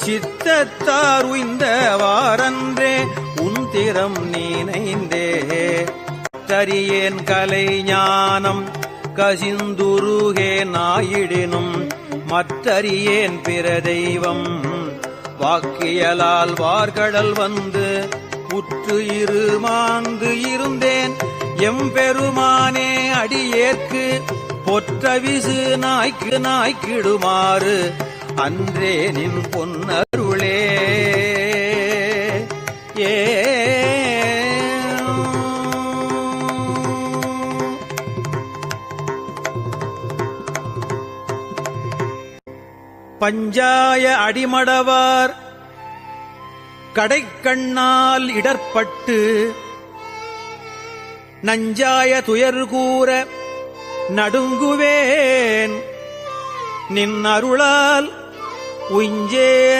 சித்தத்தார் உய்ந்தவாரன்றே உந்திரம் நீனைந்தே தரியேன் கலை ஞானம் கசிந்துருகே நாயிடினும் மற்றறியேன் பிற தெய்வம் வாக்கியலால் வார்கடல் வந்து உற்று இருமாந்து இருந்தேன் எம்பெருமானே அடியேற்கு பொற்றவிசு நாய்க்கு நாய்க்கிடுமாறு அன்றே நின் பொன்னருளே ஏ பஞ்சாய அடிமடவார் கடைக்கண்ணால் இடர்பட்டு நஞ்சாய துயர்கூற நடுங்குவேன் நின் அருளால் உஞ்சேன்